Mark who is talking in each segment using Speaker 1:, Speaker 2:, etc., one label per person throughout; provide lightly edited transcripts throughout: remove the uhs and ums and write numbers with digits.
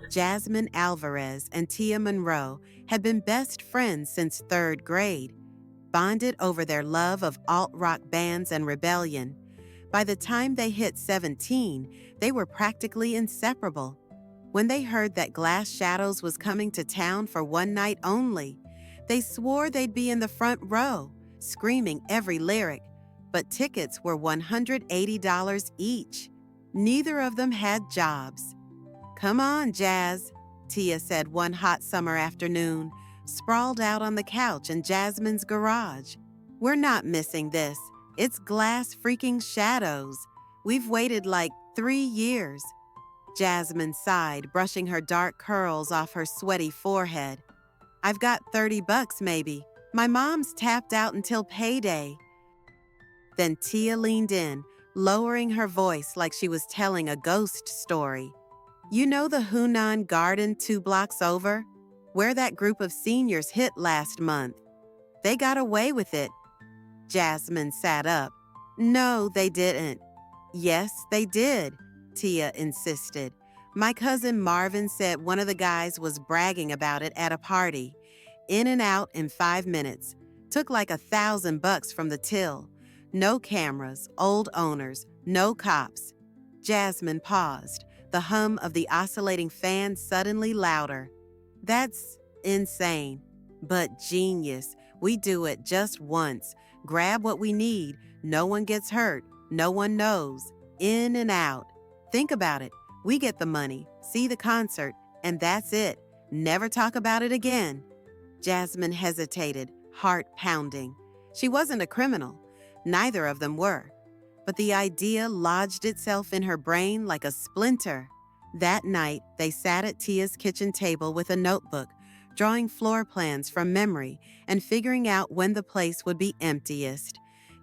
Speaker 1: Jasmine Alvarez and Tia Monroe had been best friends since third grade, bonded over their love of alt-rock bands and rebellion. By the time they hit 17, they were practically inseparable. When they heard that Glass Shadows was coming to town for one night only, they swore they'd be in the front row, screaming every lyric, but tickets were $180 each. Neither of them had jobs. "Come on, Jazz," Tia said one hot summer afternoon, sprawled out on the couch in Jasmine's garage. "We're not missing this. It's Glass freaking Shadows. We've waited like 3 years." Jasmine sighed, brushing her dark curls off her sweaty forehead. "I've got $30 maybe. My mom's tapped out until payday." Then Tia leaned in, lowering her voice like she was telling a ghost story. "You know the Hunan Garden 2 blocks over? Where that group of seniors hit last month? They got away with it." Jasmine sat up. "No, they didn't." "Yes, they did," Tia insisted. "My cousin Marvin said one of the guys was bragging about it at a party. In and out in 5 minutes. Took like $1,000 from the till. No cameras, old owners, no cops." Jasmine paused, the hum of the oscillating fan suddenly louder. "That's insane, but genius. We do it just once. Grab what we need. No one gets hurt. No one knows. In and out. Think about it. We get the money, see the concert, and that's it. Never talk about it again." Jasmine hesitated, heart pounding. She wasn't a criminal. Neither of them were. But the idea lodged itself in her brain like a splinter. That night, they sat at Tia's kitchen table with a notebook, drawing floor plans from memory and figuring out when the place would be emptiest.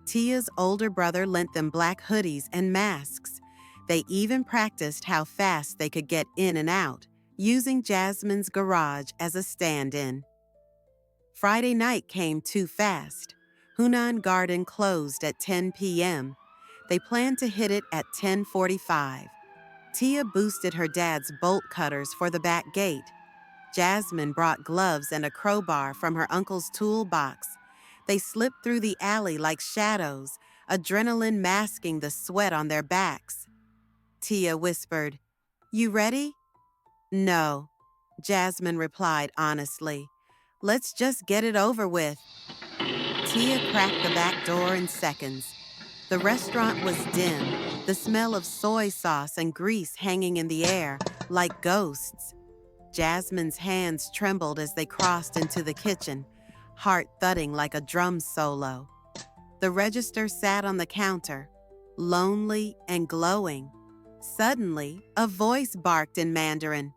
Speaker 1: Tia's older brother lent them black hoodies and masks. They even practiced how fast they could get in and out, using Jasmine's garage as a stand-in. Friday night came too fast. Hunan Garden closed at 10 p.m. They planned to hit it at 10:45. Tia boosted her dad's bolt cutters for the back gate. Jasmine brought gloves and a crowbar from her uncle's toolbox. They slipped through the alley like shadows, adrenaline masking the sweat on their backs. Tia whispered, "You ready?" "No," Jasmine replied honestly. "Let's just get it over with." Tia cracked the back door in seconds. The restaurant was dim, the smell of soy sauce and grease hanging in the air like ghosts. Jasmine's hands trembled as they crossed into the kitchen, heart thudding like a drum solo. The register sat on the counter, lonely and glowing. Suddenly, a voice barked in Mandarin.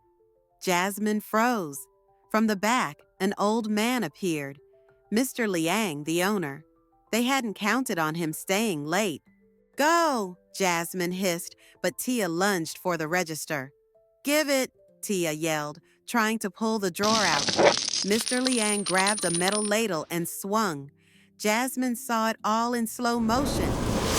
Speaker 1: Jasmine froze. From the back, an old man appeared. Mr. Liang, the owner. They hadn't counted on him staying late. "Go!" Jasmine hissed, but Tia lunged for the register. "Give it!" Tia yelled, trying to pull the drawer out. Mr. Liang grabbed a metal ladle and swung. Jasmine saw it all in slow motion.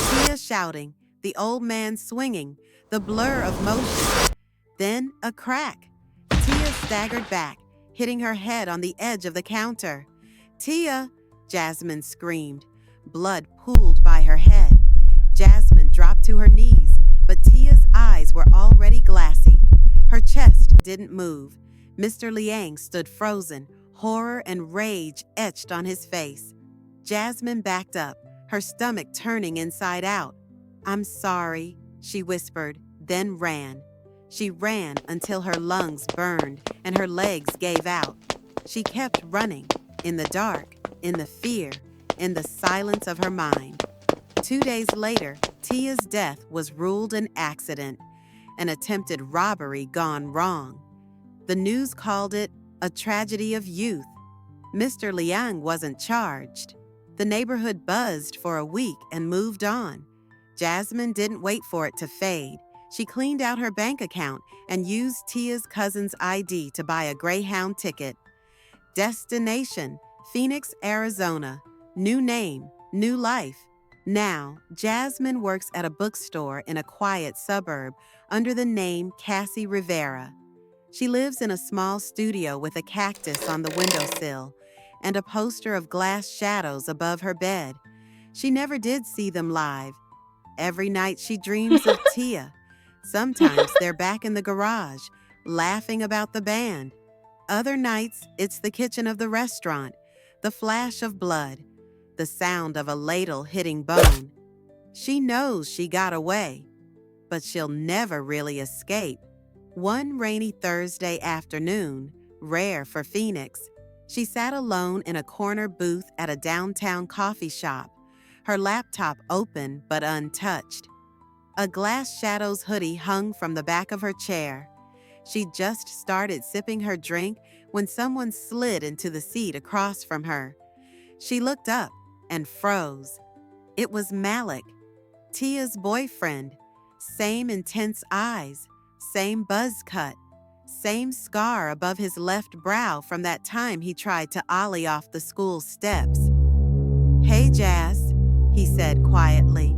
Speaker 1: Tia shouting, the old man swinging, the blur of motion. Then a crack. Tia staggered back, hitting her head on the edge of the counter. "Tia!" Jasmine screamed. Blood pooled by her head. Jasmine dropped to her knees, but Tia's eyes were already glassy. Her chest didn't move. Mr. Liang stood frozen, horror and rage etched on his face. Jasmine backed up, her stomach turning inside out. "I'm sorry," she whispered, then ran. She ran until her lungs burned and her legs gave out. She kept running, in the dark, in the fear, in the silence of her mind. 2 days later, Tia's death was ruled an accident, an attempted robbery gone wrong. The news called it a tragedy of youth. Mr. Liang wasn't charged. The neighborhood buzzed for a week and moved on. Jasmine didn't wait for it to fade. She cleaned out her bank account and used Tia's cousin's ID to buy a Greyhound ticket. Destination, Phoenix, Arizona. New name, new life. Now, Jasmine works at a bookstore in a quiet suburb under the name Cassie Rivera. She lives in a small studio with a cactus on the windowsill and a poster of glass shadows above her bed. She never did see them live. Every night she dreams of Tia. Sometimes they're back in the garage, laughing about the band. Other nights, it's the kitchen of the restaurant, the flash of blood, the sound of a ladle hitting bone. She knows she got away, but she'll never really escape. One rainy Thursday afternoon, rare for Phoenix, she sat alone in a corner booth at a downtown coffee shop, her laptop open but untouched. A Glass Shadows hoodie hung from the back of her chair. She just started sipping her drink when someone slid into the seat across from her. She looked up and froze. It was Malik, Tia's boyfriend. Same intense eyes, same buzz cut, same scar above his left brow from that time he tried to ollie off the school steps. "Hey, Jazz," he said quietly.